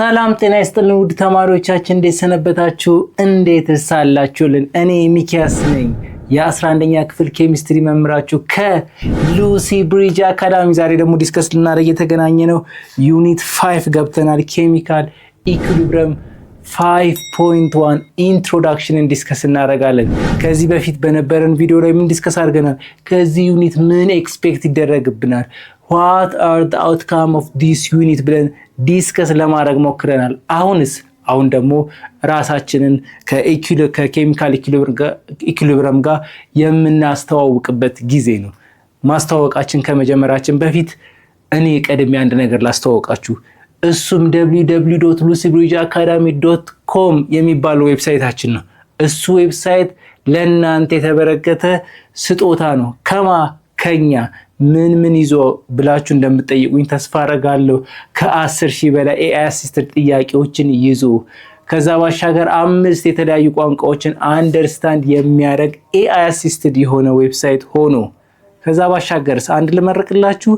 ሰላም ጤና ይስጥልን ውድ ተማሪዎቻችን እንዴት ሰነበታችሁ? እንዴት ሳላችሁልን? እኔ ሚኪያስ ነኝ የ11ኛ ክፍል ኬሚስትሪ መምህራችሁ ከሉሲ ብሪጅ አካዳሚ። ዛሬ ደግሞ ዲስከስ ልናደርግ የተገናኘ ነው ዩኒት 5 ገብተናል። ኬሚካል ኢኩሊብሪየም 5.1 ኢንትሮዳክሽንን ዲስከስ እናደርጋለን። ከዚህ በፊት በነበረን ቪዲዮ ላይ ምን ዲስከስ አድርገናል? ከዚህ ዩኒት ምን ኤክስፔክት ይደረግብናል? what are the outcome of this unit ብለን ዲስከስ ለማድረግ ሞክረናል። አሁን ደግሞ ራሳችንን ከኬሚካል ኢኩሊብሪየም ጋር የምናስተዋውቅበት ጊዜ ነው። ማስተዋወቃችን ከመጀመራችን በፊት እኔ ቀድሜ አንድ ነገር ላስተዋወቃችሁ። እሱም www.lucybridgeacademy.com የሚባለው ዌብሳይታችን ነው። እሱ ዌብሳይት ለእናንተ የተበረከተ ስጦታ ነው። ከኛ ምን ይዞ ብላችሁ እንደምትጠይቁኝ ተስፋ አደርጋለሁ። ከ10,000 በላይ AI አሲስትድ ጥያቄዎችን ይዞ ከዛ ባሻገር 5 የተለያዩ ቋንቋዎችን አንደርስታንድ የሚያደርግ AI አሲስትድ የሆነ ዌብሳይት ሆኖ ከዛ ባሻገርስ አንድ ልመርቅላችሁ፣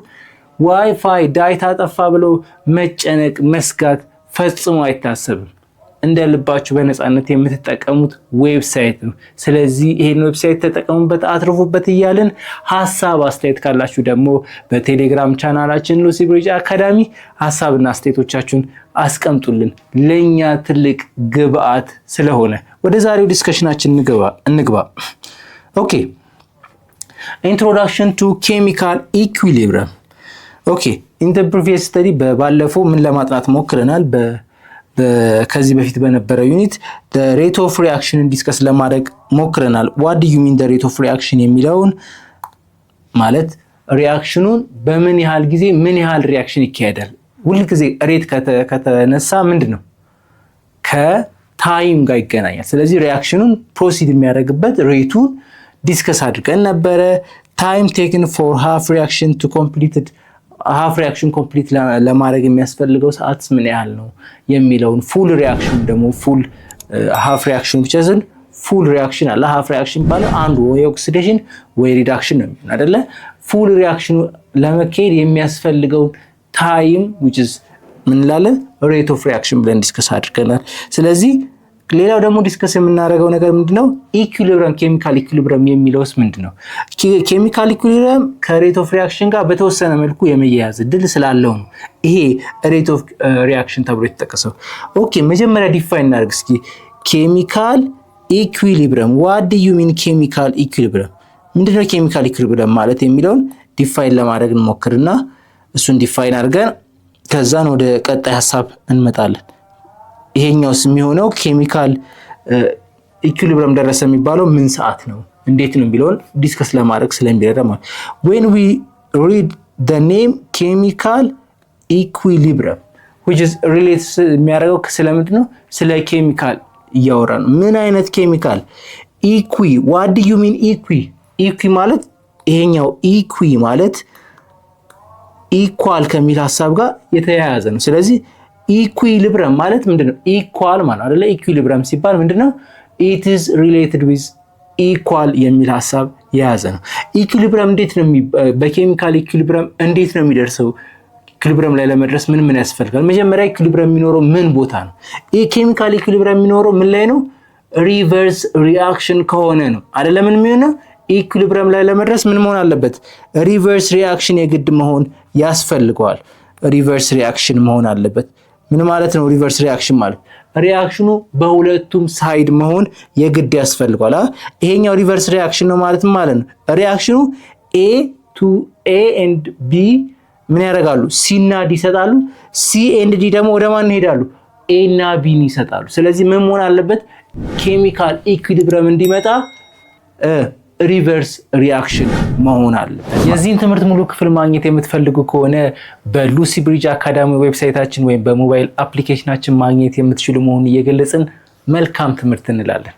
ዋይፋይ ዳታ ጠፋ ብሎ መጨነቅ መስጋት ፈጽሞ አይታሰብም። እንደ ልባችሁ በነፃነት የምትጠቀሙት ዌብሳይት ነው። ስለዚህ ይሄን ዌብሳይት ተጠቀሙበት፣ አትርፉበት እያልን ሐሳብ አስተያየት ካላችሁ ደግሞ በቴሌግራም ቻናላችን ሉሲ ብሪጅ አካዳሚ ሐሳብና አስተያየቶቻችሁን አስቀምጡልን። ለኛ ትልቅ ግብአት ስለሆነ ወደ ዛሬው ዲስከሽናችን እንግባ። ኦኬ ኢንትሮዳክሽን ቱ ኬሚካል ኢኩሊብሪየም። ኦኬ ኢን ዘ ፕሪቪየስ ስተዲ ባለፈው ምን ለማጥናት ሞክረናል? ከዚህ በፊት በነበረው ዩኒት the rate of reaction ዲስከስ ለማድረግ ሞክረናል። what do you mean the rate of reaction የሚለውን ማለት ሪአክሽኑን በምን ያህል ጊዜ ምን ያህል ሪአክሽን ይካሄዳል። ሁሉ ጊዜ ሬት ከተነሳ ምንድነው ከታይም ጋር ይገናኛል። ስለዚህ ሪአክሽኑን ፕሮሲድ የሚያደርግበት ሬቱን ዲስከስ አድርገን ነበረ። time taken for half reaction to completed half reaction complete ለማድረግ የሚያስፈልገው ሰዓት ምን ያህል ነው የሚለውን፣ ፉል ሪአክሽን ደግሞ ፉል half reaction ብቻ ዘን ፉል ሪአክሽን አለ። half reaction ባለው አንዱ ወይ ኦክሲዴሽን ወይ ሪዳክሽን ነው አይደለ? ፉል ሪአክሽን ለመካሄድ የሚያስፈልገው ታይም which is ምን እንላለን? rate of reaction ብለን ዲስከስ አድርገናል። ስለዚህ ሌላው ደግሞ ዲስከስ የምናደርገው ነገር ምንድነው? ኢኩሊብሪየም ኬሚካል ኢኩሊብሪየም የሚለውስ ምንድነው? ኬሚካል ኢኩሊብሪየም ከሬት ኦፍ ሪአክሽን ጋር በተወሰነ መልኩ የመያያዝ እድል ስላለው ነው ይሄ ሬት ኦፍ ሪአክሽን ተብሎ የተጠቀሰው። ኦኬ መጀመሪያ ዲፋይን እናድርግ እስኪ ኬሚካል ኢኩሊብሪየም። what do you mean ኬሚካል ኢኩሊብሪየም? ምንድነው ኬሚካል ኢኩሊብሪየም ማለት የሚለውን ዲፋይን ለማድረግ እንሞክርና እሱን ዲፋይን አድርገን ከዛን ወደ ቀጣይ ሐሳብ እንመጣለን። ይሄኛውስ የሚሆነው ኬሚካል ኢኩሊብሪየም ደረሰ የሚባለው ምን ሰዓት ነው እንዴት ነው የሚለውን ዲስከስ ለማድረግ ስለሚረዳ ማለት when we read the name chemical equilibrium which is relates የሚያደርገው ስለምንድን ነው? ስለ ኬሚካል እያወራ ነው። ምን አይነት ኬሚካል? ኢኩዊ what do you mean ኢኩዊ ማለት ይሄኛው ኢኩዊ ማለት ኢኳል ከሚል ሐሳብ ጋር የተያያዘ ነው። ስለዚህ ኢኩሊብሪየም ማለት ምንድነው? ኢኳል ማለት አይደለ? ኢኩሊብሪየም ሲባል ምንድነው? it is related with equal የሚል ሐሳብ የያዘ ነው። ኢኩሊብሪየም እንዴት ነው በኬሚካል ኢኩሊብሪየም እንዴት ነው የሚደርሰው? ኢኩሊብሪየም ላይ ለመድረስ ምን ያስፈልጋል? መጀመሪያ ኢኩሊብሪየም የሚኖረው ምን ቦታ ነው? ኬሚካል ኢኩሊብሪየም የሚኖረው ምን ላይ ነው? ሪቨርስ ሪአክሽን ከሆነ ነው አይደለ? ምን የሚሆነው ኢኩሊብሪየም ላይ ለመድረስ ምን መሆን አለበት? ሪቨርስ ሪአክሽን የግድ መሆን ያስፈልገዋል። ሪቨርስ ሪአክሽን መሆን አለበት። ምን ማለት ነው ሪቨርስ ሪአክሽን ማለት? ሪአክሽኑ በሁለቱም ሳይድ መሆን የግድ ያስፈልጋል። ይሄኛው ሪቨርስ ሪአክሽን ነው ማለት ነው። ሪአክሽኑ A to A and B ምን ያደርጋሉ? C እና D ይሰጣሉ። C and D ደግሞ ወደ ማን ይሄዳሉ? A እና B ይሰጣሉ። ስለዚህ ምን መሆን አለበት? ኬሚካል ኢኩሊብሪየም እንዲመጣ ሪቨርስ ሪአክሽን መሆን አለበት። የዚህን ትምህርት ሙሉ ክፍል ማግኘት የምትፈልጉ ከሆነ በሉሲ ብሪጅ አካዳሚ ዌብሳይታችን ወይም በሞባይል አፕሊኬሽናችን ማግኘት የምትችሉ መሆኑን እየገለጽን መልካም ትምህርት እንላለን።